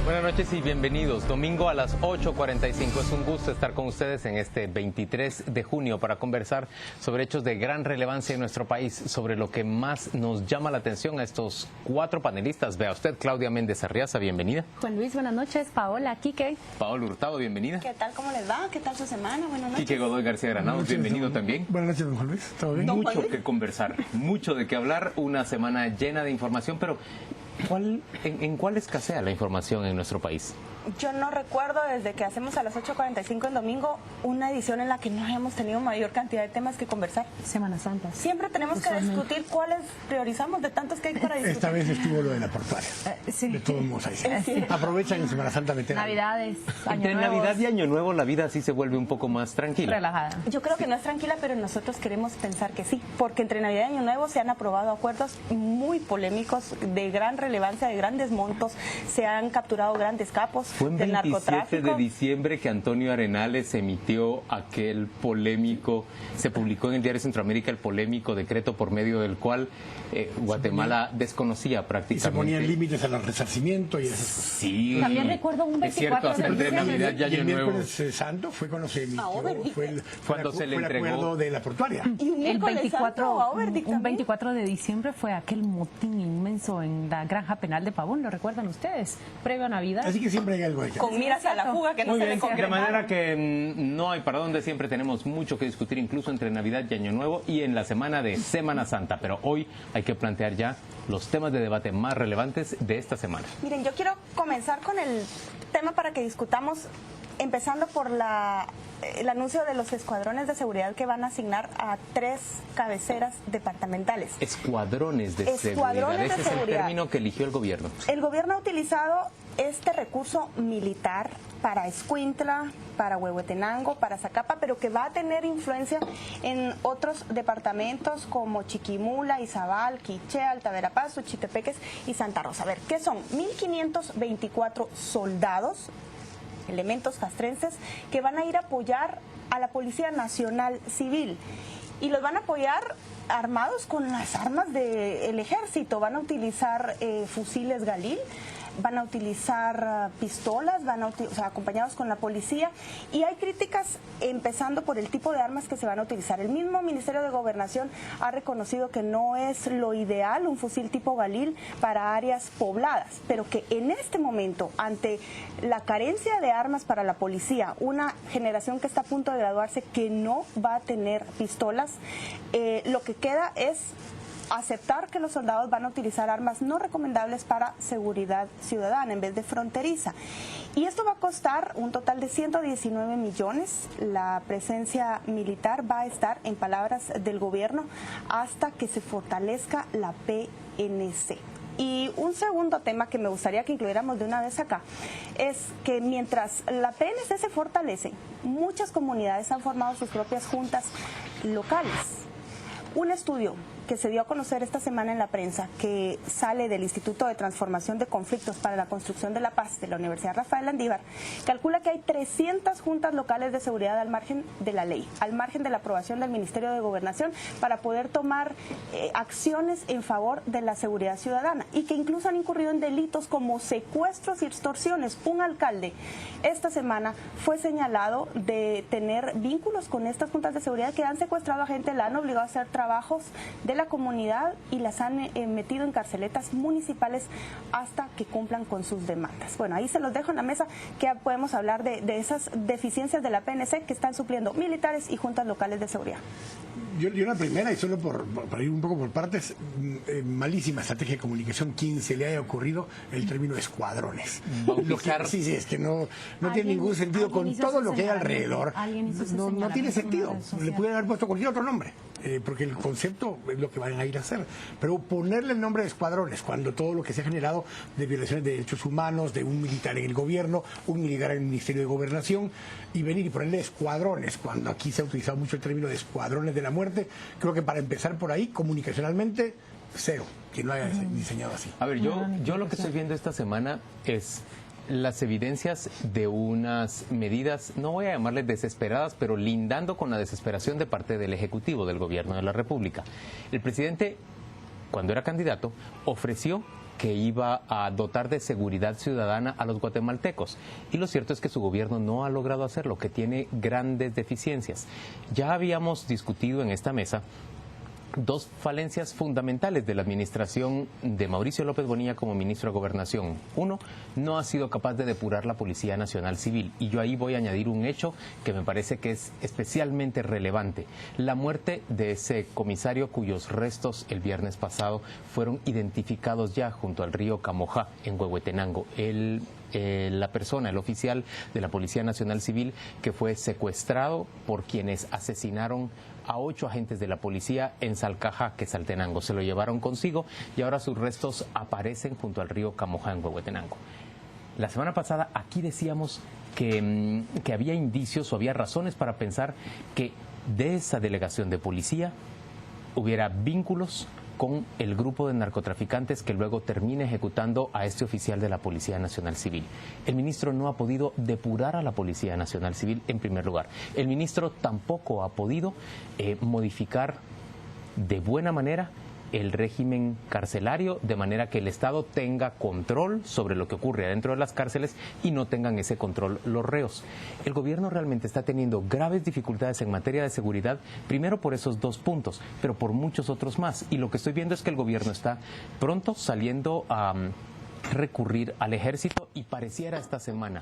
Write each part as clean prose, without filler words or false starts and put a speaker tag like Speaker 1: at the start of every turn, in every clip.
Speaker 1: Buenas noches y bienvenidos. Domingo a las 8:45. Es un gusto estar con ustedes en este 23 de junio para conversar sobre hechos de gran relevancia en nuestro país, sobre lo que más nos llama la atención a estos cuatro panelistas. Vea usted, Claudia Méndez Arriaza, bienvenida.
Speaker 2: Juan Luis, buenas noches. Paola, Quique.
Speaker 1: Paola Hurtado, bienvenida.
Speaker 3: ¿Qué tal? ¿Cómo les va? ¿Qué tal su semana? Buenas noches.
Speaker 1: Quique Godoy García Granados, bienvenido también.
Speaker 4: Buenas noches, don Juan Luis. ¿Todo bien?
Speaker 1: Mucho que conversar, mucho de qué hablar, una semana llena de información, pero ¿en cuál escasea la información en nuestro país?
Speaker 3: Yo no recuerdo desde que hacemos a las 8:45 el domingo una edición en la que no hayamos tenido mayor cantidad de temas que conversar.
Speaker 2: Semana Santa.
Speaker 3: Siempre tenemos que discutir cuáles priorizamos de tantos que hay para discutir.
Speaker 4: Esta vez estuvo lo de la portuaria.
Speaker 2: Sí.
Speaker 4: De todos modos ahí.
Speaker 3: Sí.
Speaker 4: Aprovechan en Semana Santa meter.
Speaker 2: Navidades,
Speaker 1: Entre
Speaker 2: Año Nuevo.
Speaker 1: Navidad y Año Nuevo la vida sí se vuelve un poco más tranquila.
Speaker 2: Relajada.
Speaker 3: Yo creo que no es tranquila, pero nosotros queremos pensar que sí, porque entre Navidad y Año Nuevo se han aprobado acuerdos muy polémicos, de gran relevancia, de grandes montos, se han capturado grandes capos del narcotráfico.
Speaker 1: Fue el 27 de diciembre que Antonio Arenales emitió aquel polémico, se publicó en el Diario Centroamérica el polémico decreto por medio del cual Guatemala desconocía prácticamente.
Speaker 4: Y se ponían límites al resarcimiento y esas cosas.
Speaker 1: Sí.
Speaker 2: También recuerdo un 24
Speaker 1: es cierto, hasta
Speaker 2: de
Speaker 1: entre Navidad y
Speaker 4: Y
Speaker 1: Año
Speaker 4: el
Speaker 1: Nuevo.
Speaker 4: miércoles santo fue cuando se emitió,
Speaker 1: Cuando se le
Speaker 4: fue el
Speaker 1: entregó.
Speaker 4: acuerdo de la portuaria.
Speaker 3: Y un
Speaker 2: El
Speaker 3: miércoles santo, Auverdic
Speaker 2: un
Speaker 3: también.
Speaker 2: 24 de diciembre fue aquel motín inmenso en la granja penal de Pavón, ¿lo recuerdan ustedes? Previo a Navidad.
Speaker 4: Así que siempre hay algo ahí.
Speaker 3: Con miras a la fuga que no
Speaker 1: Muy
Speaker 3: se
Speaker 1: bien,
Speaker 3: le
Speaker 1: de
Speaker 3: concretaron.
Speaker 1: manera que no hay para dónde, siempre tenemos mucho que discutir, incluso entre Navidad y Año Nuevo y en la semana de Semana Santa. Pero hoy hay que plantear ya los temas de debate más relevantes de esta semana.
Speaker 3: Miren, yo quiero comenzar con el tema para que discutamos, empezando por el anuncio de los escuadrones de seguridad que van a asignar a 3 cabeceras departamentales.
Speaker 1: Escuadrones de seguridad,
Speaker 3: Escuadrones de
Speaker 1: ese es el
Speaker 3: seguridad.
Speaker 1: término que eligió el gobierno.
Speaker 3: El gobierno ha utilizado este recurso militar para Escuintla, para Huehuetenango, para Zacapa, pero que va a tener influencia en otros departamentos como Chiquimula, Izabal, Quiché, Alta Verapaz, Uchitepeques y Santa Rosa. A ver, ¿qué son? 1.524 soldados, elementos castrenses, que van a ir a apoyar a la Policía Nacional Civil. Y los van a apoyar armados con las armas del ejército. Van a utilizar fusiles Galil, van a utilizar pistolas, acompañados con la policía. Y hay críticas empezando por el tipo de armas que se van a utilizar. El mismo Ministerio de Gobernación ha reconocido que no es lo ideal un fusil tipo Galil para áreas pobladas, pero que en este momento, ante la carencia de armas para la policía, una generación que está a punto de graduarse que no va a tener pistolas, lo que queda es aceptar que los soldados van a utilizar armas no recomendables para seguridad ciudadana en vez de fronteriza. Y esto va a costar un total de 119 millones. La presencia militar va a estar, en palabras del gobierno, hasta que se fortalezca la PNC. Y un segundo tema que me gustaría que incluyéramos de una vez acá es que mientras la PNC se fortalece, muchas comunidades han formado sus propias juntas locales. Un estudio que se dio a conocer esta semana en la prensa, que sale del Instituto de Transformación de Conflictos para la Construcción de la Paz de la Universidad Rafael Landívar, calcula que hay 300 juntas locales de seguridad al margen de la ley, al margen de la aprobación del Ministerio de Gobernación, para poder tomar acciones en favor de la seguridad ciudadana, y que incluso han incurrido en delitos como secuestros y extorsiones. Un alcalde esta semana fue señalado de tener vínculos con estas juntas de seguridad, que han secuestrado a gente, la han obligado a hacer trabajos de la comunidad y las han metido en carceletas municipales hasta que cumplan con sus demandas. Bueno, ahí se los dejo en la mesa, que podemos hablar de esas deficiencias de la PNC que están supliendo militares y juntas locales de seguridad.
Speaker 4: Yo la primera, y solo por ir un poco por partes, malísima estrategia de comunicación, quien se le haya ocurrido el término escuadrones. Lo que, sí, es que no tiene ningún sentido con todo lo que hay alrededor. No tiene sentido. Le pudieran haber puesto cualquier otro nombre. porque el concepto es lo que van a ir a hacer. Pero ponerle el nombre de escuadrones, cuando todo lo que se ha generado de violaciones de derechos humanos, de un militar en el gobierno, un militar en el Ministerio de Gobernación, y venir y ponerle escuadrones, cuando aquí se ha utilizado mucho el término de escuadrones de la muerte, creo que para empezar por ahí, comunicacionalmente, cero, que no haya diseñado así.
Speaker 1: A ver, yo lo que estoy viendo esta semana es las evidencias de unas medidas, no voy a llamarles desesperadas, pero lindando con la desesperación de parte del Ejecutivo, del Gobierno de la República. El presidente, cuando era candidato, ofreció que iba a dotar de seguridad ciudadana a los guatemaltecos. Y lo cierto es que su gobierno no ha logrado hacerlo, que tiene grandes deficiencias. Ya habíamos discutido en esta mesa dos falencias fundamentales de la administración de Mauricio López Bonilla como ministro de Gobernación. Uno, no ha sido capaz de depurar la Policía Nacional Civil. Y yo ahí voy a añadir un hecho que me parece que es especialmente relevante. La muerte de ese comisario cuyos restos el viernes pasado fueron identificados ya junto al río Camojá, en Huehuetenango. La persona, el oficial de la Policía Nacional Civil, que fue secuestrado por quienes asesinaron a 8 agentes de la policía en Salcaja, Quetzaltenango. Se lo llevaron consigo y ahora sus restos aparecen junto al río Camojá, en Huehuetenango. La semana pasada aquí decíamos que había indicios o había razones para pensar que de esa delegación de policía hubiera vínculos con el grupo de narcotraficantes que luego termina ejecutando a este oficial de la Policía Nacional Civil. El ministro no ha podido depurar a la Policía Nacional Civil en primer lugar. El ministro tampoco ha podido modificar de buena manera el régimen carcelario, de manera que el Estado tenga control sobre lo que ocurre adentro de las cárceles y no tengan ese control los reos. El gobierno realmente está teniendo graves dificultades en materia de seguridad, primero por esos dos puntos, pero por muchos otros más. Y lo que estoy viendo es que el gobierno está pronto saliendo a recurrir al ejército y pareciera esta semana,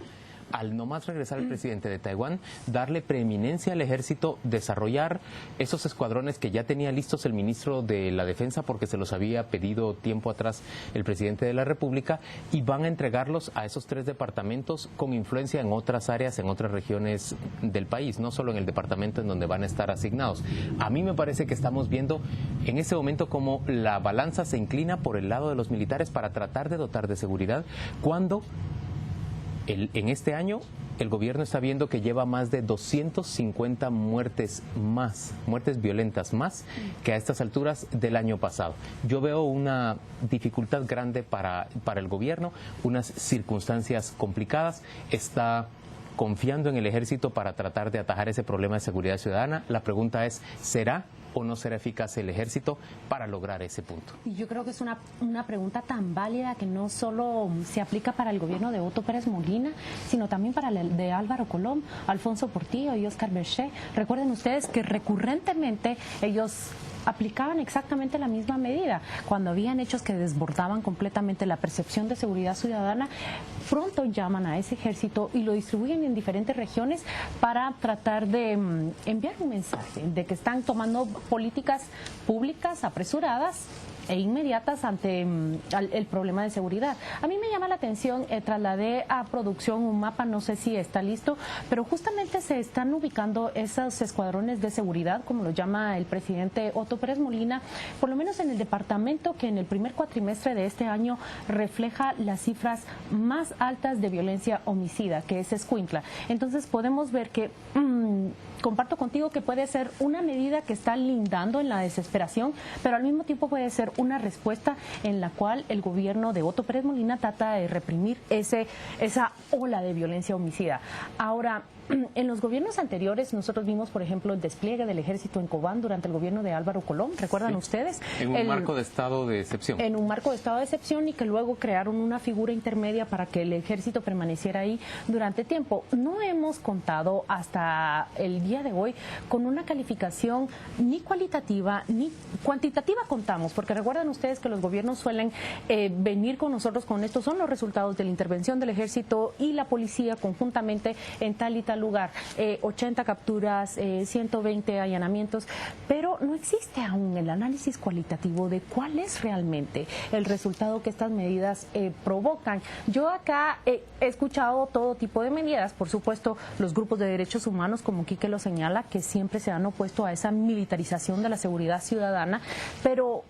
Speaker 1: al nomás regresar el presidente de Taiwán, darle preeminencia al ejército, desarrollar esos escuadrones que ya tenía listos el ministro de la Defensa porque se los había pedido tiempo atrás el presidente de la República, y van a entregarlos a esos 3 departamentos con influencia en otras áreas, en otras regiones del país, no solo en el departamento en donde van a estar asignados. A mí me parece que estamos viendo en ese momento como la balanza se inclina por el lado de los militares para tratar de dotar de seguridad, cuando en este año el gobierno está viendo que lleva más de 250 muertes violentas más que a estas alturas del año pasado. Yo veo una dificultad grande para el gobierno, unas circunstancias complicadas. Está confiando en el ejército para tratar de atajar ese problema de seguridad ciudadana. La pregunta es, ¿será o no será eficaz el ejército para lograr ese punto?
Speaker 2: Y yo creo que es una pregunta tan válida que no solo se aplica para el gobierno de Otto Pérez Molina, sino también para el de Álvaro Colom, Alfonso Portillo y Óscar Berché. Recuerden ustedes que recurrentemente ellos aplicaban exactamente la misma medida. Cuando habían hechos que desbordaban completamente la percepción de seguridad ciudadana, pronto llaman a ese ejército y lo distribuyen en diferentes regiones para tratar de enviar un mensaje de que están tomando políticas públicas apresuradas e inmediatas ante el problema de seguridad. A mí me llama la atención, trasladé a producción un mapa, no sé si está listo, pero justamente se están ubicando esos escuadrones de seguridad, como lo llama el presidente Otto Pérez Molina, por lo menos en el departamento que en el primer cuatrimestre de este año refleja las cifras más altas de violencia homicida, que es Escuintla. Entonces podemos ver que comparto contigo que puede ser una medida que está lindando en la desesperación, pero al mismo tiempo puede ser una respuesta en la cual el gobierno de Otto Pérez Molina trata de reprimir esa ola de violencia homicida. Ahora, en los gobiernos anteriores nosotros vimos, por ejemplo, el despliegue del ejército en Cobán durante el gobierno de Álvaro Colom, ¿recuerdan ustedes?
Speaker 1: En un marco de estado de excepción. En
Speaker 2: un marco de estado de excepción, y que luego crearon una figura intermedia para que el ejército permaneciera ahí durante tiempo. No hemos contado hasta el día de hoy con una calificación ni cualitativa ni cuantitativa, contamos, porque recuerdan ustedes que los gobiernos suelen venir con nosotros con estos son los resultados de la intervención del ejército y la policía conjuntamente en tal y tal tal lugar, 80 capturas, 120 allanamientos, pero no existe aún el análisis cualitativo de cuál es realmente el resultado que estas medidas provocan. Yo acá he escuchado todo tipo de medidas, por supuesto, los grupos de derechos humanos, como Quique lo señala, que siempre se han opuesto a esa militarización de la seguridad ciudadana, pero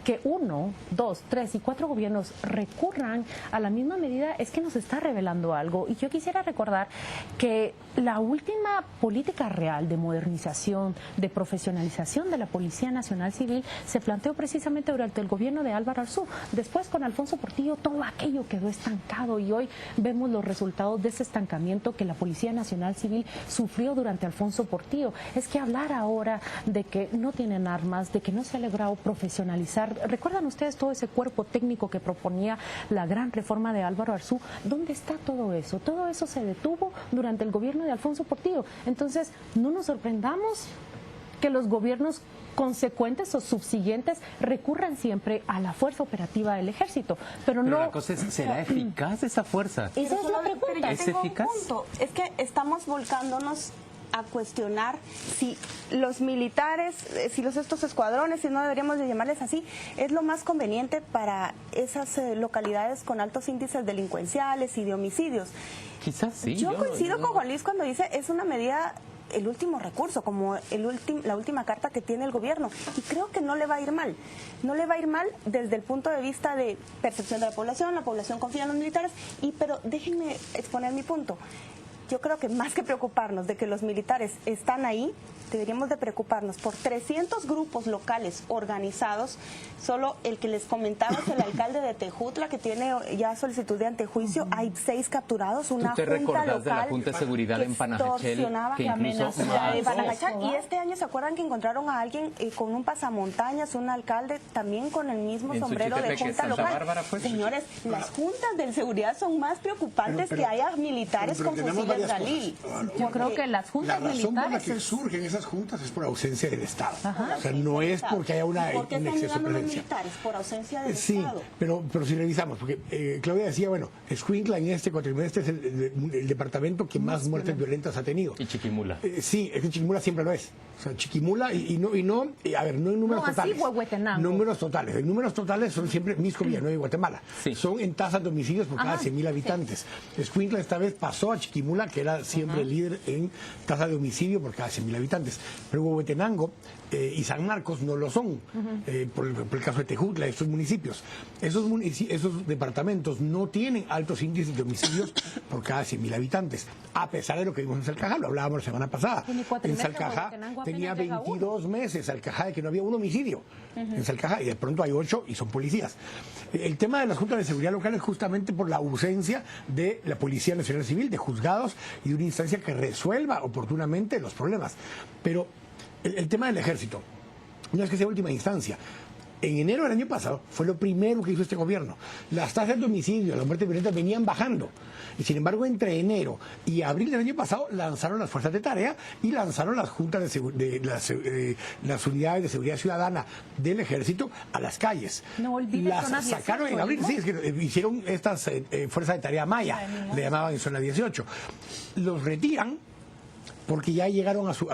Speaker 2: que 1, 2, 3 y 4 gobiernos recurran a la misma medida es que nos está revelando algo. Y yo quisiera recordar que la última política real de modernización, de profesionalización de la Policía Nacional Civil se planteó precisamente durante el gobierno de Álvaro Arzú. Después, con Alfonso Portillo, todo aquello quedó estancado y hoy vemos los resultados de ese estancamiento que la Policía Nacional Civil sufrió durante Alfonso Portillo. Es que hablar ahora de que no tienen armas, de que no se ha logrado profesionalizar. ¿Recuerdan ustedes todo ese cuerpo técnico que proponía la gran reforma de Álvaro Arzú? ¿Dónde está todo eso? Todo eso se detuvo durante el gobierno de Alfonso Portillo. Entonces, no nos sorprendamos que los gobiernos consecuentes o subsiguientes recurran siempre a la fuerza operativa del ejército. Pero no.
Speaker 1: La cosa es, ¿será eficaz esa fuerza?
Speaker 2: Esa es la pregunta.
Speaker 3: ¿Es eficaz? Es que estamos volcándonos a cuestionar si los militares, si estos escuadrones, si no deberíamos de llamarles así, es lo más conveniente para esas localidades con altos índices delincuenciales y de homicidios.
Speaker 1: Quizás sí.
Speaker 3: Yo coincido con Juan Luis cuando dice es una medida, el último recurso, como la última carta que tiene el gobierno. Y creo que no le va a ir mal. No le va a ir mal desde el punto de vista de percepción de la población confía en los militares, pero déjenme exponer mi punto. Yo creo que más que preocuparnos de que los militares están ahí, deberíamos de preocuparnos por 300 grupos locales organizados. Solo el que les comentaba es el alcalde de Tejutla, que tiene ya solicitud de antejuicio. Hay 6 capturados, una
Speaker 1: junta local de la Junta de Seguridad en Panajachel, que incluso
Speaker 3: y este año se acuerdan que encontraron a alguien con un pasamontañas, un alcalde también con el mismo sombrero de junta local.
Speaker 1: Bárbara, pues.
Speaker 3: Señores, las juntas de seguridad son más preocupantes que haya militares con fusiles Galil.
Speaker 2: Yo creo que las juntas militares...
Speaker 4: La razón por la que surgen esas juntas es por ausencia del Estado. Ajá. O sea, no es porque haya un exceso de presencia.
Speaker 3: Militares por ausencia del
Speaker 4: sí,
Speaker 3: Estado.
Speaker 4: Pero si revisamos, porque Claudia decía, bueno, Escuintla en este cuatrimestre es el departamento que más muertes violentas ha tenido.
Speaker 1: Y Chiquimula.
Speaker 4: Sí, es que Chiquimula siempre lo es. O sea, Chiquimula no en números totales.
Speaker 2: Huehuetenango.
Speaker 4: Números totales. En números totales son siempre Misco, Villanueva y Guatemala. Sí. Son en tasas de homicidios por cada 100.000 habitantes. Sí. Escuintla esta vez pasó a Chiquimula, que era siempre líder en tasa de homicidio por cada 100.000 habitantes. Pero Huehuetenango y San Marcos no lo son, por el caso de Tejutla, estos municipios. Esos departamentos no tienen altos índices de homicidios por cada 100.000 habitantes, a pesar de lo que vimos en Salcajá, lo hablábamos la semana pasada. En Salcajá tenía 22 meses Salcajá de que no había un homicidio en Salcajá, y de pronto hay 8 y son policías. El tema de las juntas de seguridad local es justamente por la ausencia de la Policía Nacional Civil, de juzgados y de una instancia que resuelva oportunamente los problemas. Pero el tema del ejército no es que sea última instancia. En enero del año pasado fue lo primero que hizo este gobierno. Las tasas de homicidio, las muertes violentas venían bajando. Y sin embargo, entre enero y abril del año pasado lanzaron las fuerzas de tarea y lanzaron las juntas las unidades de seguridad ciudadana del ejército a las calles.
Speaker 2: No olvides
Speaker 4: las
Speaker 2: zona 18,
Speaker 4: sacaron en abril, sí, es que hicieron estas fuerzas de tarea Maya, le llamaban en zona 18. Los retiran porque ya llegaron a su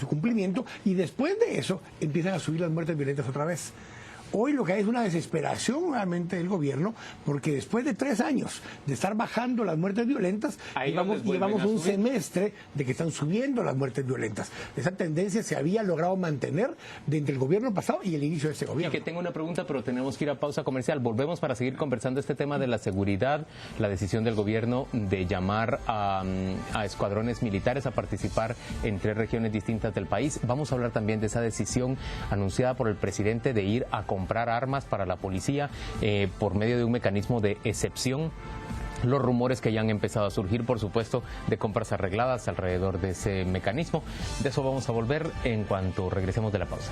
Speaker 4: cumplimiento y después de eso empiezan a subir las muertes violentas otra vez. Hoy lo que hay es una desesperación realmente del gobierno, porque después de 3 años de estar bajando las muertes violentas, llevamos un semestre de que están subiendo las muertes violentas. Esa tendencia se había logrado mantener entre el gobierno pasado y el inicio de este gobierno.
Speaker 1: Y que tengo una pregunta, pero tenemos que ir a pausa comercial. Volvemos para seguir conversando este tema de la seguridad, la decisión del gobierno de llamar a escuadrones militares a participar en 3 regiones distintas del país. Vamos a hablar también de esa decisión anunciada por el presidente de ir a comprar armas para la policía por medio de un mecanismo de excepción. Los rumores que ya han empezado a surgir, por supuesto, de compras arregladas alrededor de ese mecanismo. De eso vamos a volver en cuanto regresemos de la pausa.